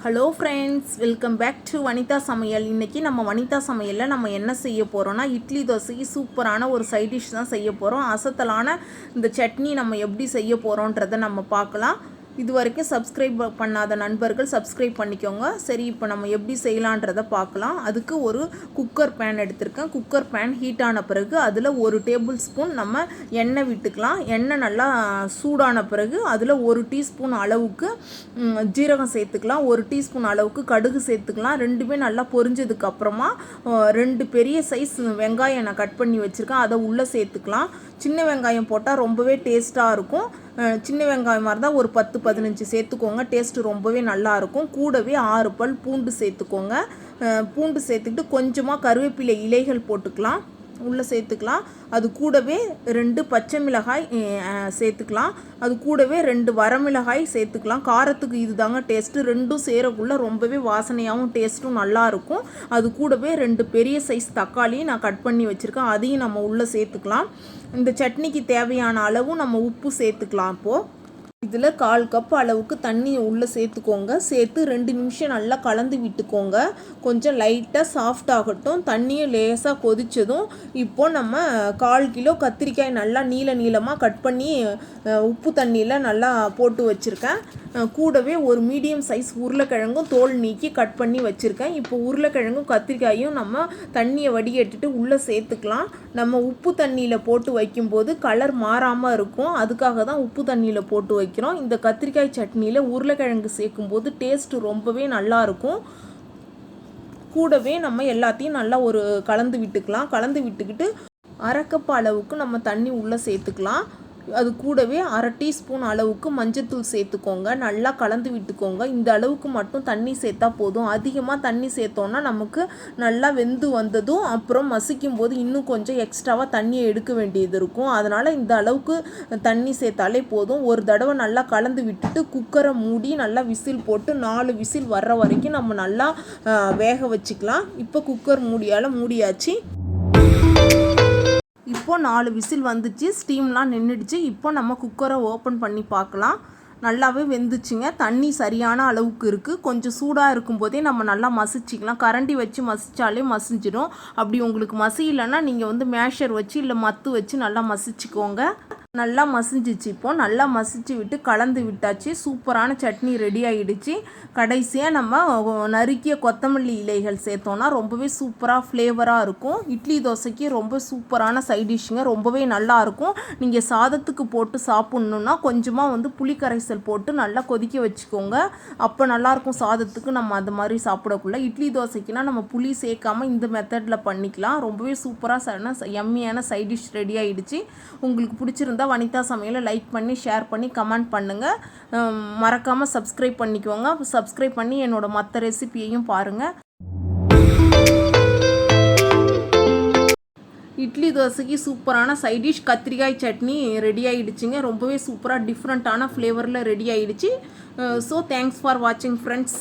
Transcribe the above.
Hello friends, welcome back to Vanitha Samayal. இன்றைக்கி நம்ம வனிதா சமையலில் நம்ம என்ன செய்ய போகிறோன்னா, இட்லி தோசைக்கு சூப்பரான ஒரு சைட் டிஷ் தான் செய்ய போகிறோம். அசத்தலான இந்த சட்னி நம்ம எப்படி செய்ய போகிறோன்றதை நம்ம பார்க்கலாம். இது வரைக்கும் சப்ஸ்கிரைப் பண்ணாத நண்பர்கள் சப்ஸ்கிரைப் பண்ணிக்கோங்க. சரி, இப்போ நம்ம எப்படி செய்யலான்றதை பார்க்கலாம். அதுக்கு ஒரு குக்கர் பேன் எடுத்திருக்கேன். குக்கர் பேன் ஹீட் ஆன பிறகு அதில் 1 டேபிள் ஸ்பூன் நம்ம எண்ணெய் விட்டுக்கலாம். எண்ணெய் நல்லா சூடான பிறகு அதில் 1 டீஸ்பூன் அளவுக்கு ஜீரகம் சேர்த்துக்கலாம். 1 டீஸ்பூன் அளவுக்கு கடுகு சேர்த்துக்கலாம். ரெண்டுமே நல்லா பொரிஞ்சதுக்கப்புறமா 2 பெரிய சைஸ் வெங்காயம் நான் கட் பண்ணி வச்சுருக்கேன், அதை உள்ளே சேர்த்துக்கலாம். சின்ன வெங்காயம் போட்டால் ரொம்பவே டேஸ்ட்டாக இருக்கும். சின்ன வெங்காயமாக இருந்தால் ஒரு 10-15 சேர்த்துக்கோங்க, டேஸ்ட்டு ரொம்பவே நல்லாயிருக்கும். கூடவே 6 பல் பூண்டு சேர்த்துக்கோங்க. பூண்டு சேர்த்துக்கிட்டு கொஞ்சமாக கருவேப்பிலை இலைகள் போட்டுக்கலாம், உள்ளே சேர்த்துக்கலாம். அது கூடவே 2 பச்சை மிளகாய் சேர்த்துக்கலாம். அது கூடவே 2 வரமிளகாய் சேர்த்துக்கலாம். காரத்துக்கு இது தாங்க டேஸ்ட்டு. ரெண்டும் சேரக்குள்ளே ரொம்பவே வாசனையாகவும் டேஸ்ட்டும் நல்லாயிருக்கும். அது கூடவே 2 பெரிய சைஸ் தக்காளியும் நான் கட் பண்ணி வச்சுருக்கேன், அதையும் நம்ம உள்ளே சேர்த்துக்கலாம். இந்த சட்னிக்கு தேவையான அளவும் நம்ம உப்பு சேர்த்துக்கலாம். இப்போது இதில் 1/4 கப் அளவுக்கு தண்ணி உள்ளே சேர்த்துக்கோங்க. சேர்த்து 2 நிமிஷம் நல்லா கலந்து விட்டுக்கோங்க. கொஞ்சம் லைட்டாக சாஃப்ட் ஆகட்டும். தண்ணியை லேசாக கொதித்ததும் இப்போது நம்ம 1/4 கிலோ கத்திரிக்காய் நல்லா நீளமாக கட் பண்ணி உப்பு தண்ணியில் நல்லா போட்டு வச்சுருக்கேன். கூடவே ஒரு மீடியம் சைஸ் உருளைக்கிழங்கும் தோல் நீக்கி கட் பண்ணி வச்சுருக்கேன். இப்போ உருளைக்கிழங்கும் கத்திரிக்காயும் நம்ம தண்ணியை வடிகட்டிட்டு உள்ளே சேர்த்துக்கலாம். நம்ம உப்பு தண்ணியில் போட்டு வைக்கும்போது கலர் மாறாமல் இருக்கும், அதுக்காக தான் உப்பு தண்ணியில் போட்டு வைக்கிறோம். இந்த கத்திரிக்காய் சட்னியில் உருளைக்கிழங்கு சேர்க்கும்போது டேஸ்ட்டு ரொம்பவே நல்லாயிருக்கும். கூடவே நம்ம எல்லாத்தையும் நல்லா ஒரு கலந்து விட்டுக்கலாம். கலந்து விட்டுக்கிட்டு 1/2 கப் அளவுக்கு நம்ம தண்ணி உள்ளே சேர்த்துக்கலாம். அது கூடவே 1/2 டீஸ்பூன் அளவுக்கு மஞ்சத்தூள் சேர்த்துக்கோங்க. நல்லா கலந்து விட்டுக்கோங்க. இந்த அளவுக்கு மட்டும் தண்ணி சேர்த்தா போதும். அதிகமாக தண்ணி சேர்த்தோன்னா நமக்கு நல்லா வெந்து வந்ததும் அப்புறம் மசிக்கும் போது இன்னும் கொஞ்சம் எக்ஸ்ட்ராவாக தண்ணியை எடுக்க வேண்டியது இருக்கும். அதனால் இந்த அளவுக்கு தண்ணி சேர்த்தாலே போதும். ஒரு தடவை நல்லா கலந்து விட்டுட்டு குக்கரை மூடி நல்லா விசில் போட்டு 4 விசில் வர்ற வரைக்கும் நம்ம நல்லா வேக வச்சுக்கலாம். இப்போ குக்கர் மூடியாச்சு. இப்போ 4 விசில் வந்துச்சு, ஸ்டீம்லாம் நின்றுடுச்சு. இப்போ நம்ம குக்கரை ஓப்பன் பண்ணி பார்க்கலாம். நல்லாவே வெந்துச்சுங்க. தண்ணி சரியான அளவுக்கு இருக்குது. கொஞ்சம் சூடாக இருக்கும்போதே நம்ம நல்லா மசிச்சிக்கலாம். கரண்டி வச்சு மசித்தாலே மசிஞ்சிடும். அப்படி உங்களுக்கு மசியலைன்னா நீங்கள் மேஷர் வச்சு இல்லை மத்து வச்சு நல்லா மசிச்சுக்கோங்க. நல்லா மசிஞ்சிச்சு. இப்போது நல்லா மசிச்சு விட்டு கலந்து விட்டாச்சு. சூப்பரான சட்னி ரெடி ஆகிடுச்சு. கடைசியாக நம்ம நறுக்கிய கொத்தமல்லி இலைகள் சேர்த்தோன்னா ரொம்பவே சூப்பராக ஃப்ளேவராக இருக்கும். இட்லி தோசைக்கு ரொம்ப சூப்பரான சைட் டிஷ்ஷுங்க, ரொம்பவே நல்லாயிருக்கும். நீங்கள் சாதத்துக்கு போட்டு சாப்பிட்ணுன்னா கொஞ்சமாக புளி கரைசல் போட்டு நல்லா கொதிக்க வச்சுக்கோங்க. அப்போ நல்லாயிருக்கும் சாதத்துக்கு. நம்ம அந்த மாதிரி சாப்பிடக்குள்ள இட்லி தோசைக்குனா நம்ம புளி சேர்க்காமல் இந்த மெத்தடில் பண்ணிக்கலாம். ரொம்பவே சூப்பராக எம்மியான சைட் டிஷ் ரெடி ஆகிடுச்சு. உங்களுக்கு பிடிச்சிருந்தா வனிதா சமையலை லைக் பண்ணி ஷேர் பண்ணி கமெண்ட் பண்ணுங்கள். மறக்காமல் சப்ஸ்கிரைப் பண்ணிக்கோங்க. சப்ஸ்கிரைப் பண்ணி என்னோட மற்ற ரெசிபியையும் பாருங்கள். இட்லி தோசைக்கு சூப்பரான சைட் டிஷ் கத்திரிக்காய் சட்னி ரெடி ஆகிடுச்சிங்க. ரொம்பவே சூப்பராக டிஃப்ரெண்ட்டான ஃப்ளேவரில் ரெடி ஆகிடுச்சு. ஸோ தேங்க்ஸ் ஃபார் வாட்சிங் ஃப்ரெண்ட்ஸ்.